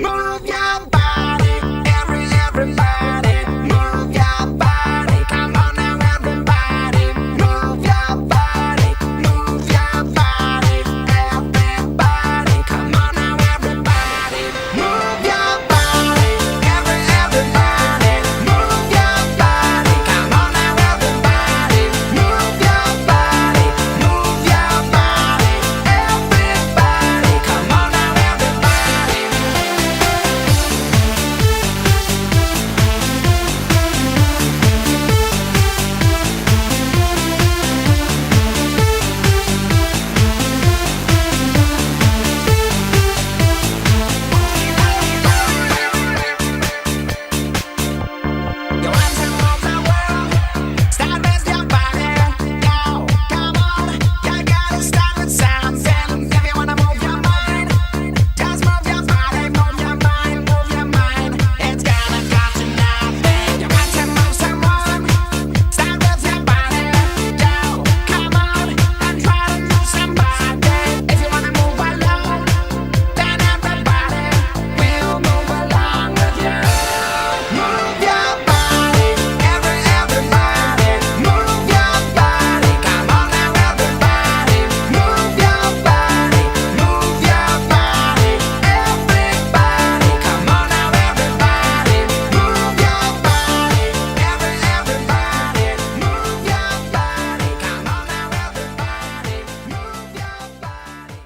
Move your body, everybody. Move your body, come on now, everybody. Move your body, move your body, everybody. Come on now, everybody. Move your body, everybody. Move your body, come on now, everybody. Move your body, move your body, everybody. Come on now, everybody. Your hands and move the world. Start with your body. Yo, come on. You gotta start with something. If you wanna move your mind, just move your body, move your mind, move your mind. It's gonna cost you nothing. You want to move someone? Start with your body. Yo, come on and try to move somebody. If you wanna move alone, then everybody will move along with you. Move your body, everybody. Move your body, come on now, everybody. Move your body, move your body, everybody. Come on now, everybody. Move your body, everybody. Move your body, come on now, everybody. Move your body.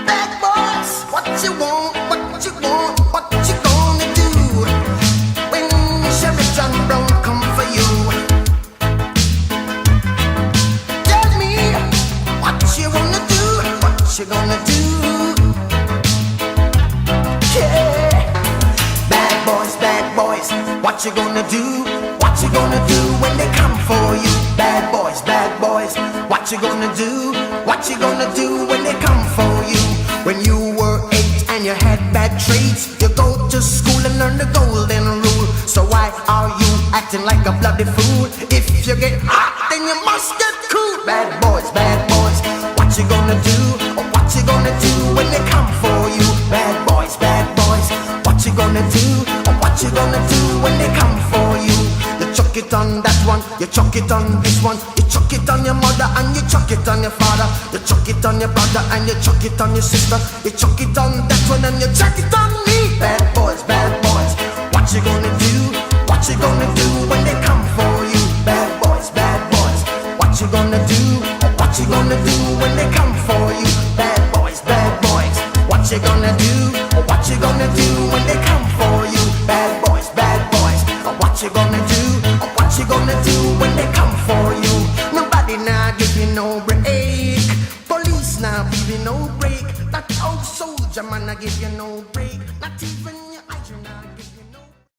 Bad boys, what you want, what you want, what you gonna do when Sherry John Brown come for you? Tell me what you wanna do, what you gonna do? Yeah. Bad boys, what you gonna do? What you gonna do when they come for you? Bad boys, what you gonna do? What you gonna do when they come for you? When you were 8 and you had bad traits, you go to school and learn the golden rule. So why are you acting like a bloody fool? If you get hot, then you must get cool. Bad boys, what you gonna do? Or what you gonna do when they come for you? Bad boys, what you gonna do? Or what you gonna do when they come for you? You chuck it on that one, you chuck it on this one, you chuck it on your mother and you chuck it on your father, you chuck it on your brother and you chuck it on your sister, you chuck it on that one and you chuck it on me. Bad boys, what you gonna do? What you gonna do when they come for you? Bad boys, what you gonna do? What you gonna do when they come for you? Bad boys, what you gonna do? What you gonna do when they come for you? Bad boys, what you gonna do? What you gonna do when they come for you? Nobody now give you no break. Police now give you no break. That old soldier man I give you no break. Not